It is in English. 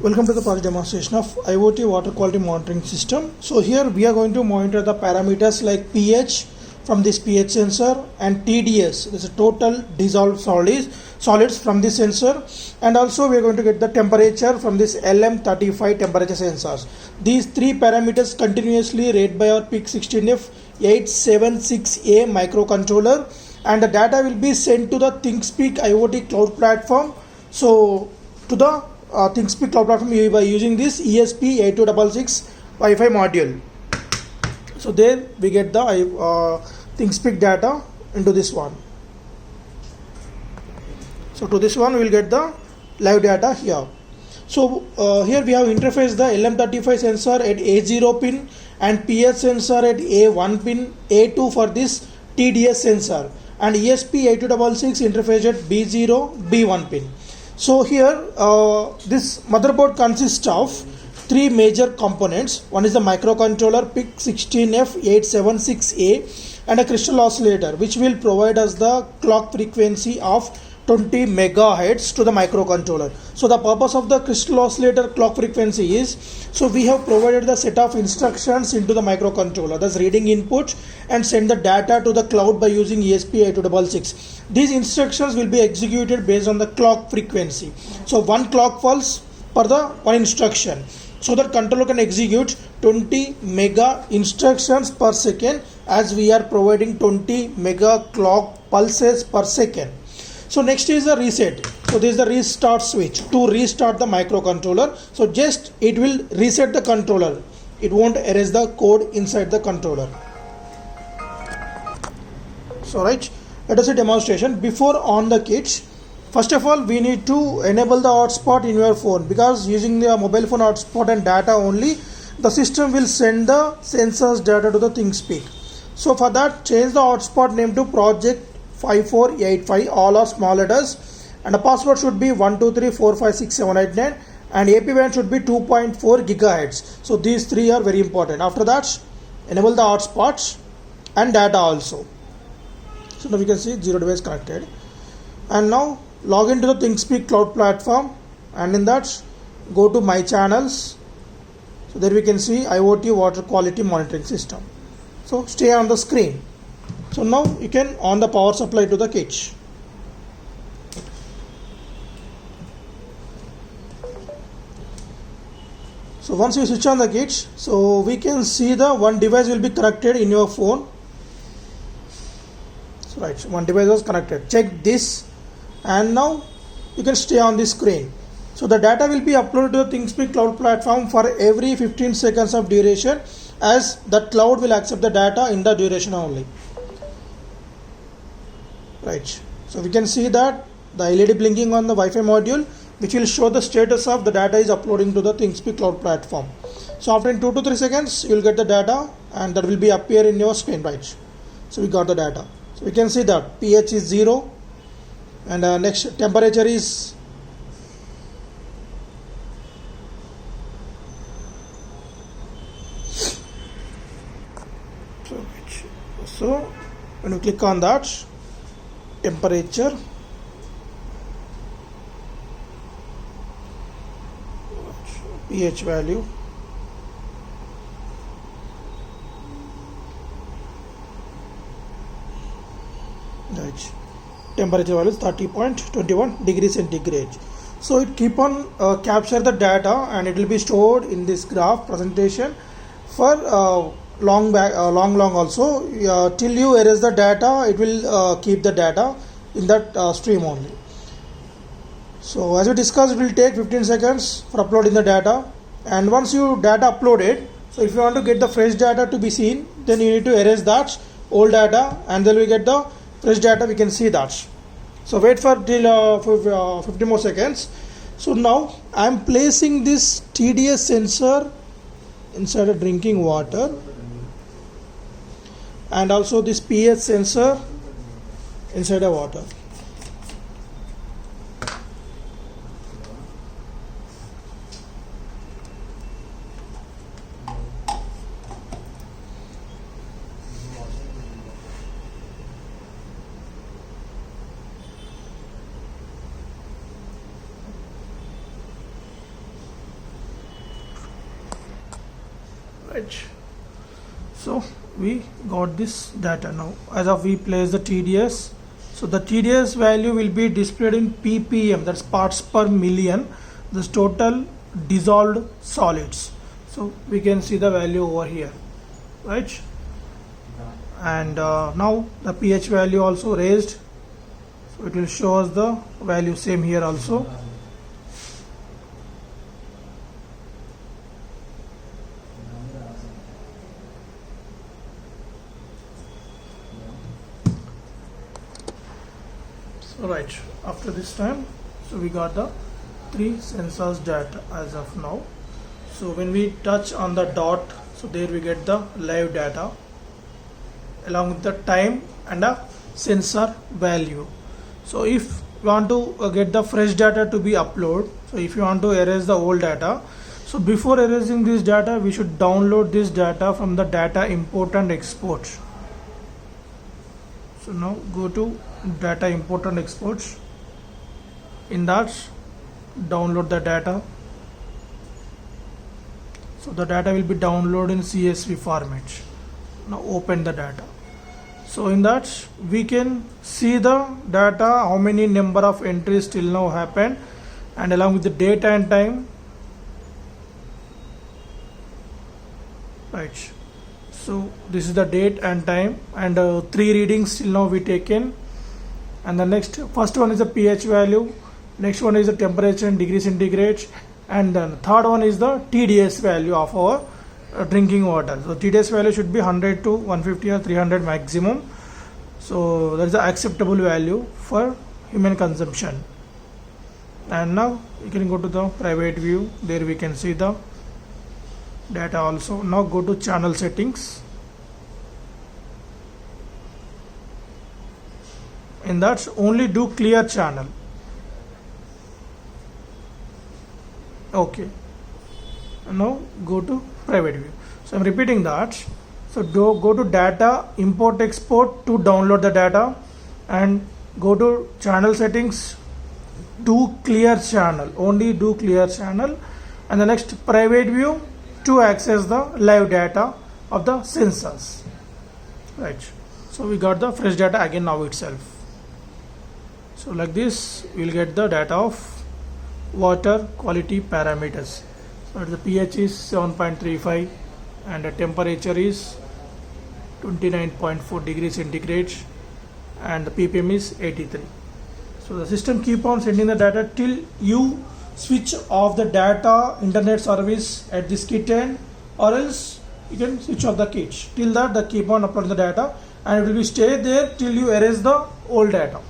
Welcome to the project demonstration of IoT water quality monitoring system. So here we are going to monitor the parameters like pH from this pH sensor and TDS, this is total dissolved solids from this sensor, and also we are going to get the temperature from this LM35 temperature sensors. These three parameters continuously read by our PIC16F 876A microcontroller, and the data will be sent to the ThingSpeak IoT cloud platform. So to the ThingSpeak cloud platform by using this ESP8266 Wi-Fi module. So there we get the ThingSpeak data into this one. So to this one we will get the live data here. So here we have interfaced the LM35 sensor at A0 pin and pH sensor at A1 pin, A2 for this TDS sensor, and ESP8266 interface at B0, B1 pin. So here this motherboard consists of three major components. One is the microcontroller PIC16F876A and a crystal oscillator, which will provide us the clock frequency of 20 megahertz to the microcontroller. So the purpose of the crystal oscillator clock frequency is, so we have provided the set of instructions into the microcontroller, thus reading input and send the data to the cloud by using ESP8266. These instructions will be executed based on the clock frequency. So one clock pulse per the one instruction, so that controller can execute 20 mega instructions per second, as we are providing 20 mega clock pulses per second. So next is the reset. So this is the restart switch to restart the microcontroller. So just it will reset the controller. It won't erase the code inside the controller. So right, let us see demonstration. Before on the kit, first of all we need to enable the hotspot in your phone, because using the mobile phone hotspot and data only, the system will send the sensors data to the ThingSpeak. So for that, change the hotspot name to project 5485, all are small letters, and the password should be 123456789, and AP band should be 2.4 gigahertz. So these three are very important. After that, enable the hotspots and data also. So now we can see 0 device connected, and now log into the ThingSpeak cloud platform, and in that go to my channels. So there we can see IoT water quality monitoring system. So stay on the screen. So now you can on the power supply to the kit. So once you switch on the kit, so we can see the one device will be connected in your phone. So right, one device was connected. Check this, and now you can stay on the screen. So the data will be uploaded to the ThingSpeak cloud platform for every 15 seconds of duration, as the cloud will accept the data in the duration only. Right, so we can see that the LED blinking on the Wi-Fi module, which will show the status of the data is uploading to the ThingSpeak cloud platform. So after 2 to 3 seconds you will get the data, and that will be appear in your screen. Right, so we got the data. So we can see that pH is 0, and next temperature is so when you click on that, temperature, pH value, right, temperature value is 30.21 degrees centigrade. So it keep on capture the data, and it will be stored in this graph presentation for long also, till you erase the data. It will keep the data in that stream only. So as we discussed, it will take 15 seconds for uploading the data, and once you data uploaded, so if you want to get the fresh data to be seen, then you need to erase that old data, and then we get the fresh data. We can see that. So wait for till 50 more seconds. So now I am placing this TDS sensor inside a drinking water, and also this pH sensor inside a water. right? So we got this data now. As of we place the TDS, so the TDS value will be displayed in ppm, that's parts per million, this total dissolved solids. So we can see the value over here, right? And now the pH value also raised, so it will show us the value same here also. So right after this time, so we got the 3 sensors data as of now. So when we touch on the dot, so there we get the live data along with the time and a sensor value. So if you want to get the fresh data to be uploaded, so if you want to erase the old data, so before erasing this data we should download this data from the data import and export. So now go to data import and exports. In that, download the data. So the data will be downloaded in CSV format. Now open the data. So in that we can see the data, how many number of entries till now happened, and along with the date and time, right? So this is the date and time, and 3 readings till now we taken. And the next, first one is the pH value, next one is the temperature in degrees centigrade, and then third one is the TDS value of our drinking water. So TDS value should be 100 to 150 or 300 maximum. So that is the acceptable value for human consumption. And now you can go to the private view, there we can see the data also. Now go to channel settings. In that, only do clear channel. Okay. Now go to private view. So I'm repeating that. So go to data import export to download the data, and go to channel settings, do clear channel, only do clear channel, and the next private view to access the live data of the sensors, right? So we got the fresh data again now itself. So like this we'll get the data of water quality parameters. So the pH is 7.35 and the temperature is 29.4 degrees centigrade and the ppm is 83. So the system keep on sending the data till you switch off the data internet service at this kit end, or else you can switch off the kit. Till that, the keep on uploading the data, and it will be stay there till you erase the old data.